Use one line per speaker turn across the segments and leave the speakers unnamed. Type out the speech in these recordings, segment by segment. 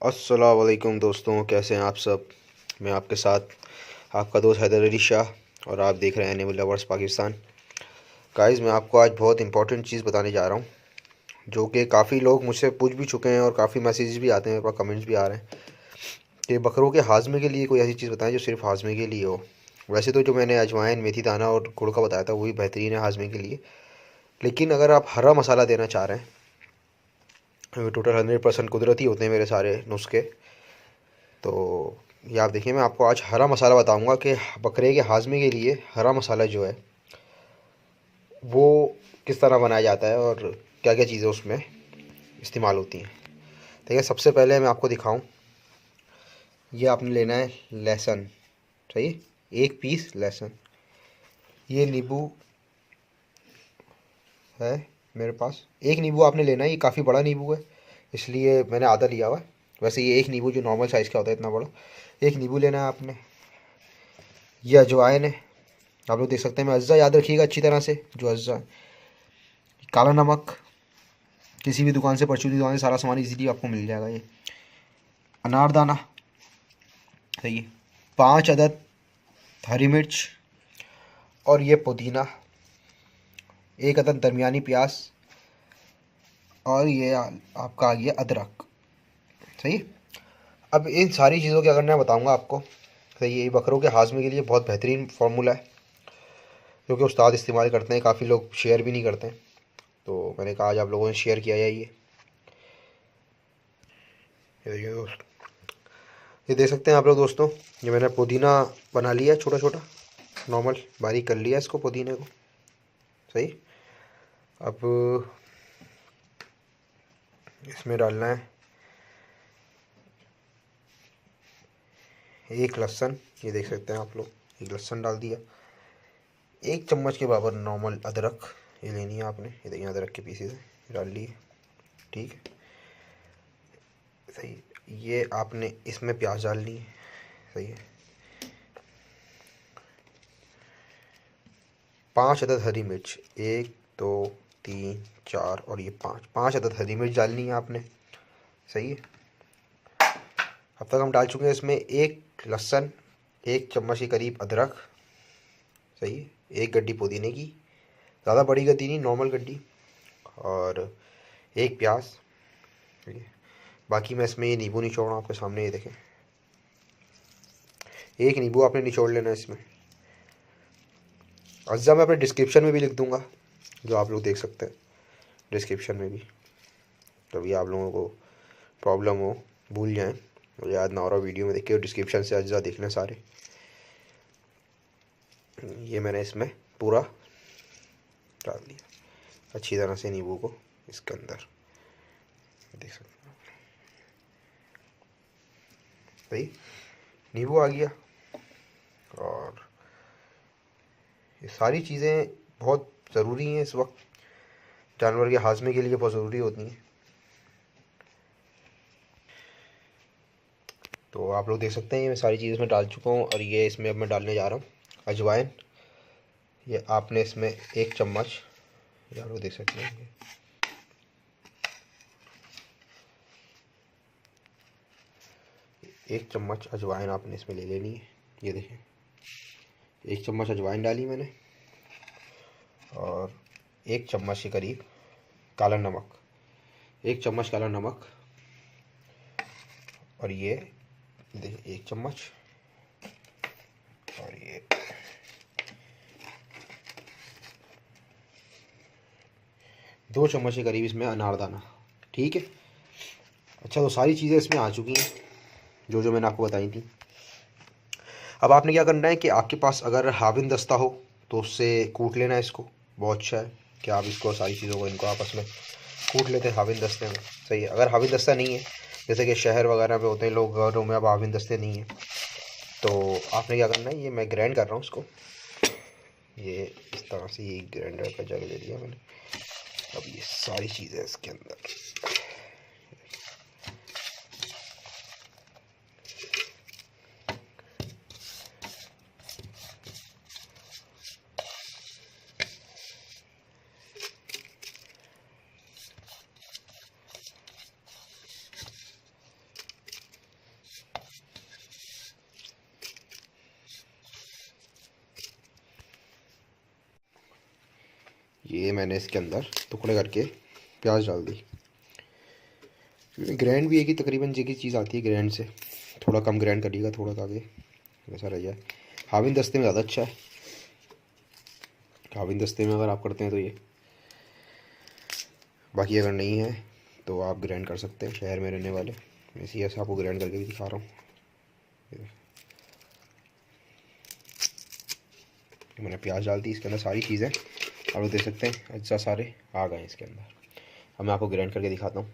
अस्सलाम वालेकुम दोस्तों, कैसे हैं आप सब। मैं आपके साथ आपका दोस्त हैदर अली शाह और आप देख रहे हैं एनिमल लवर्स पाकिस्तान। गाइस, मैं आपको आज बहुत इंपॉर्टेंट चीज़ बताने जा रहा हूँ, जो कि काफ़ी लोग मुझसे पूछ भी चुके हैं और काफ़ी मैसेजेस भी आते हैं, मेरे पास कमेंट्स भी आ रहे हैं कि बकरों के हाजमे के लिए कोई ऐसी चीज़ बताएं जो सिर्फ हाजमे के लिए हो। वैसे तो जो मैंने अजवाइन, मेथी दाना और गुड़ का बताया था वही बेहतरीन है हाजमे के लिए, लेकिन अगर आप हरा मसाला देना चाह रहे हैं, टोटल 100% कुदरती होते हैं मेरे सारे नुस्खे। तो ये आप देखिए, मैं आपको आज हरा मसाला बताऊंगा कि बकरे के हाजमे के लिए हरा मसाला जो है वो किस तरह बनाया जाता है और क्या क्या चीज़ें उसमें इस्तेमाल होती हैं। ठीक है, सबसे पहले मैं आपको दिखाऊं, ये आपने लेना है लहसुन। सही, एक पीस लहसुन। ये नींबू है मेरे पास, एक नींबू आपने लेना है, ये काफ़ी बड़ा नींबू है इसलिए मैंने आधा लिया हुआ है। वैसे ये एक नींबू जो नॉर्मल साइज़ का होता है इतना बड़ा, एक नींबू लेना है आपने। ये अजवाइन है, आप लोग देख सकते हैं। मैं अज्जा याद रखिएगा अच्छी तरह से, जो अज्जा है। काला नमक, किसी भी दुकान से, परचूनी दुकान से सारा सामान इजीली आपको मिल जाएगा। ये अनारदाना, सही है, 5 अदद हरी मिर्च, और ये पुदीना, 1 अदद दरमियानी प्याज, और ये आपका आ गया अदरक। सही है। अब इन सारी चीज़ों के अगर मैं बताऊंगा आपको, तो ये बकरों के हाजमे के लिए बहुत बेहतरीन फार्मूला है, जो कि उस्ताद इस्तेमाल करते हैं, काफ़ी लोग शेयर भी नहीं करते हैं, तो मैंने कहा आज आप लोगों ने शेयर किया जाए। ये देखिए दोस्त, ये देख सकते हैं आप लोग दोस्तों, ये मैंने पुदीना बना लिया है छोटा छोटा, नॉर्मल बारीक कर लिया इसको, पुदीने को। सही। अब इसमें डालना है एक लहसुन, ये देख सकते हैं आप लोग, एक लहसुन डाल दिया। 1 चम्मच के बराबर नॉर्मल अदरक ये लेनी है आपने, ये देखिए अदरक के पीसेज है, डाल लिए। ठीक है, सही। ये आपने इसमें प्याज डालनी है। सही है। 5 अदद हरी मिर्च, 1 2 3 4 और ये 5 5 अदद हरी मिर्च डालनी है आपने। सही है। अब तक हम डाल चुके हैं इसमें एक लहसुन, 1 चम्मच के करीब अदरक। सही है। एक गड्डी पुदीने की, ज़्यादा बड़ी गड्डी नहीं, नॉर्मल गड्डी, और एक प्याज। ठीक है। बाकी मैं इसमें ये नींबू निचोड़ रहा हूँ आपके सामने, ये देखें, एक नींबू आपने निचोड़ लेना है इसमें। अज्जा मैं अपने डिस्क्रिप्शन में भी लिख दूंगा, जो आप लोग देख सकते हैं डिस्क्रिप्शन में भी, तभी आप लोगों को प्रॉब्लम हो, भूल जाएं, मुझे याद ना हो रहा वीडियो में देख के, डिस्क्रिप्शन से अज्जा देख लें सारे। ये मैंने इसमें पूरा डाल दिया अच्छी तरह से नींबू को इसके अंदर, देख सकते हैं। भाई नींबू आ गया, और ये सारी चीज़ें बहुत ज़रूरी हैं इस वक्त, जानवर के हाजमे के लिए बहुत ज़रूरी होती हैं। तो आप लोग देख सकते हैं ये मैं सारी चीज़ इसमें डाल चुका हूँ, और ये इसमें अब मैं डालने जा रहा हूँ अजवाइन। ये आपने इसमें 1 चम्मच, ये आप लोग देख सकते हैं, 1 चम्मच अजवाइन आपने इसमें ले लेनी है। ये देखिए, 1 चम्मच अजवाइन डाली मैंने, और 1 चम्मच के करीब काला नमक, 1 चम्मच काला नमक, और ये देखिए 1 चम्मच, और ये 2 चम्मच के करीब इसमें अनारदाना। ठीक है। अच्छा, तो सारी चीज़ें इसमें आ चुकी हैं जो जो मैंने आपको बताई थी। अब आपने क्या करना है कि आपके पास अगर हाविन दस्ता हो तो उससे कूट लेना है इसको, बहुत अच्छा है कि आप इसको सारी चीज़ों को इनको आपस में कूट लेते हैं हाविन दस्ते में। सही है। अगर हाविन दस्ता नहीं है, जैसे कि शहर वगैरह में होते हैं लोग, घरों में अब हाविन दस्ते नहीं है, तो आपने क्या करना है, ये मैं ग्राइंड कर रहा हूँ इसको, ये इस तरह से ये ग्राइंडर का जग ले लिया मैंने। अब ये सारी चीज़ें इसके अंदर, ये मैंने इसके अंदर टुकड़े करके प्याज डाल दी। ग्रैंड भी एक ही तकरीबन एक ही चीज़ आती है ग्रैंड से, थोड़ा कम ग्रैंड करिएगा, थोड़ा सा आगे वैसा रह जाए। हाविन दस्ते में ज़्यादा अच्छा है, हाविन दस्ते में अगर आप करते हैं तो ये, बाकी अगर नहीं है तो आप ग्रैंड कर सकते हैं, शहर में रहने वाले। मैं इसी ऐसे आपको ग्रैंड करके भी दिखा रहा हूँ। मैंने प्याज डाल दी, इसके अंदर सारी चीज़ें आप लोग देख सकते हैं, अज्जा सारे आ गए इसके अंदर। अब मैं आपको ग्राइंड करके दिखाता हूँ।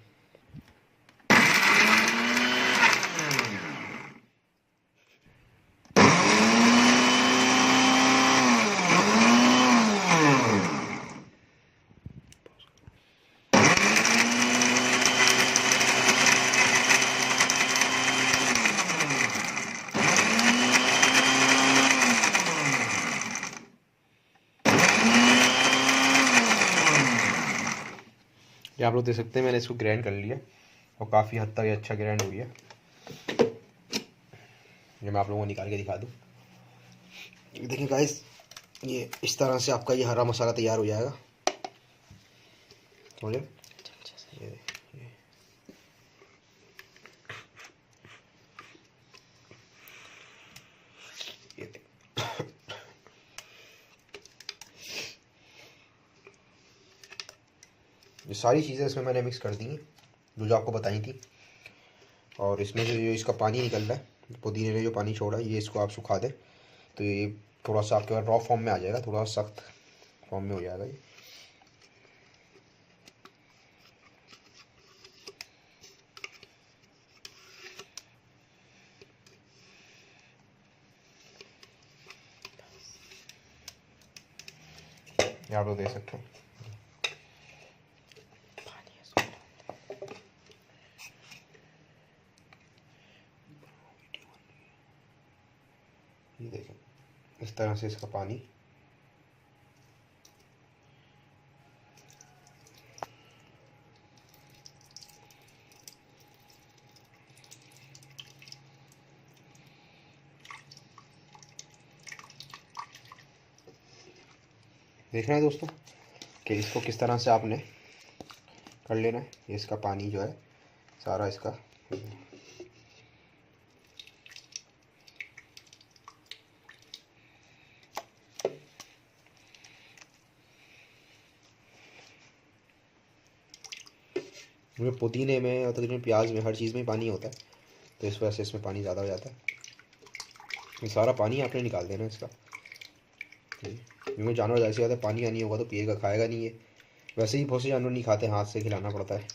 ये आप लोग देख सकते हैं मैंने इसको ग्राइंड कर लिया और काफ़ी हद तक ये अच्छा ग्राइंड हो गया। ये मैं आप लोगों को निकाल के दिखा दूँ। देखिए गाइस, ये इस तरह से आपका ये हरा मसाला तैयार हो जाएगा। समझे? ये सारी चीज़ें इसमें मैंने मिक्स कर दी हैं जो आपको बताई थी। और इसमें जो इसका पानी निकल रहा है, पुदीने ने जो पानी छोड़ा है, ये इसको आप सुखा दें तो ये थोड़ा सा आपके पास रॉ फॉर्म में आ जाएगा, थोड़ा सख्त फॉर्म में हो जाएगा ये आप लोग देख सकते हैं। ये देखें इस तरह से इसका पानी देखना है दोस्तों कि इसको किस तरह से आपने कर लेना है। ये इसका पानी जो है सारा इसका पुदीने में और तकरीबन प्याज में हर चीज़ में पानी होता है, तो इस वजह से इसमें पानी ज़्यादा हो जाता है। ये सारा पानी आपने निकाल देना इसका, क्योंकि जानवर जैसे ज़्यादा पानी नहीं होगा तो पिएगा, खाएगा नहीं है। वैसे ही बहुत से जानवर नहीं खाते, हाथ से खिलाना पड़ता है।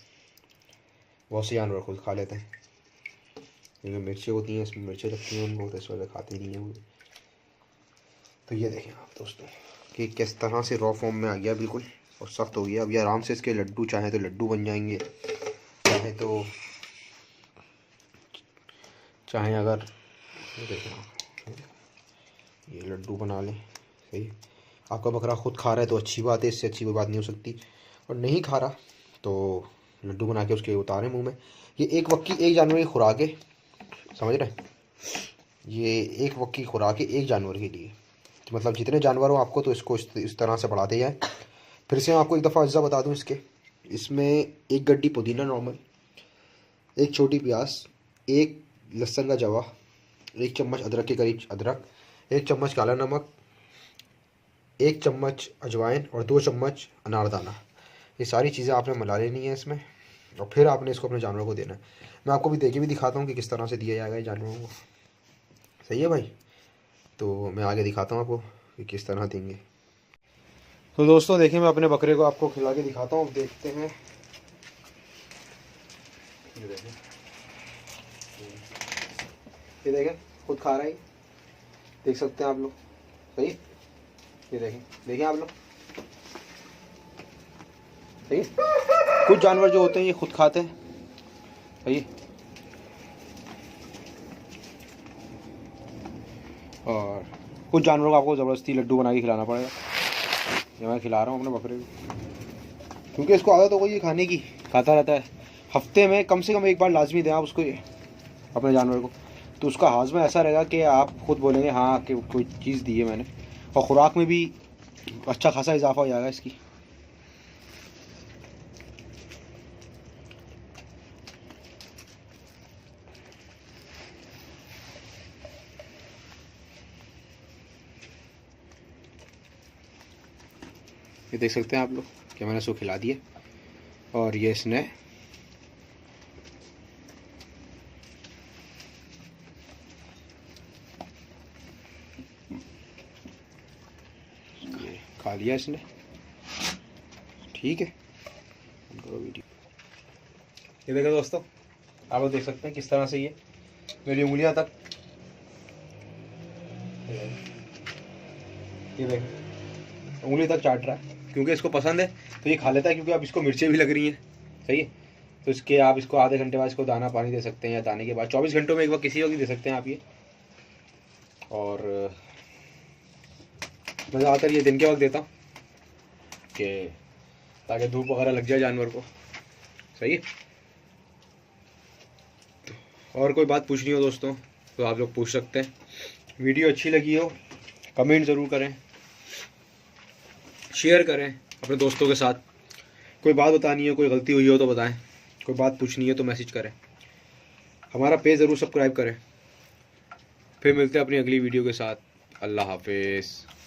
बहुत से जानवर खुद खा लेते हैं, क्योंकि मिर्चें होती हैं इसमें, मिर्चें लगती हैं उनको, तो इस वजह से खाते नहीं हैं वो। तो ये देखें आप दोस्तों कि किस तरह से रॉ फॉर्म में आ गया बिल्कुल और सख्त हो गया। अभी आराम से इसके लड्डू, चाहे तो लड्डू बन जाएंगे, चाहे अगर ये लड्डू बना लें। सही, आपका बकरा खुद खा रहा है तो अच्छी बात है, इससे अच्छी कोई बात नहीं हो सकती। और नहीं खा रहा तो लड्डू बना के उसके उतारें मुंह में। ये एक वक्त की एक जानवर की खुराक है, समझ रहे हैं? ये एक वक्त की खुराक है एक जानवर के लिए, तो मतलब जितने जानवर हो आपको तो इसको इस तरह से बढ़ाते जाए। फिर से मैं आपको एक दफ़ा अज्जा बता दूं इसके, इसमें एक गड्डी पुदीना नॉर्मल, एक छोटी प्याज, एक लहसुन का जवा, एक चम्मच अदरक के करीब अदरक, एक चम्मच काला नमक, एक चम्मच अजवाइन और 2 चम्मच अनारदाना। ये सारी चीज़ें आपने मिला लेनी है इसमें और फिर आपने इसको अपने जानवरों को देना है। मैं आपको भी दे के भी दिखाता हूँ कि किस तरह से दिया जाएगा ये जानवरों को। सही है भाई? तो मैं आगे दिखाता हूँ आपको कि किस तरह देंगे। तो दोस्तों देखिए, मैं अपने बकरे को आपको खिला के दिखाता हूँ। देखते हैं, ये देखें खुद खा रहा है, देख सकते हैं आप लोग। सही, ये देखें आप लोग। सही, कुछ जानवर जो होते हैं ये खुद खाते हैं। सही, और कुछ जानवरों को आपको ज़बरदस्ती लड्डू बना के खिलाना पड़ेगा। ये मैं खिला रहा हूँ अपने बकरे को, क्योंकि इसको आदत हो गई ये खाने की, खाता रहता है। हफ्ते में कम से कम एक बार लाजमी दें आप उसको, ये अपने जानवर को, तो उसका हाजमा ऐसा रहेगा कि आप खुद बोलेंगे हाँ कि कोई चीज़ दी है मैंने। और ख़ुराक में भी अच्छा खासा इजाफा हो जाएगा इसकी। ये देख सकते हैं आप लोग कि मैंने इसको खिला दिया और ये इसने खा लिया इसने। ठीक है, करो वीडियो। ये देखो दोस्तों, आप लोग देख सकते हैं किस तरह से ये मेरी उंगलियां तक, ये देखो उंगली तक चाट रहा है क्योंकि इसको पसंद है तो ये खा लेता है, क्योंकि अब इसको मिर्चें भी लग रही हैं। सही है, तो इसके आप इसको आधे घंटे बाद इसको दाना पानी दे सकते हैं, या दाने के बाद 24 घंटों में एक बार किसी वक्त दे सकते हैं आप ये। और मैं ज़्यादातर ये दिन के वक्त देता हूँ कि ताकि धूप वगैरह लग जाए जानवर को। सही है, और कोई बात पूछनी हो दोस्तों तो आप लोग पूछ सकते हैं। वीडियो अच्छी लगी हो कमेंट ज़रूर करें, शेयर करें अपने दोस्तों के साथ। कोई बात बतानी हो, कोई गलती हुई हो तो बताएं, कोई बात पूछनी है तो मैसेज करें। हमारा पेज ज़रूर सब्सक्राइब करें। फिर मिलते हैं अपनी अगली वीडियो के साथ। अल्लाह हाफिज़।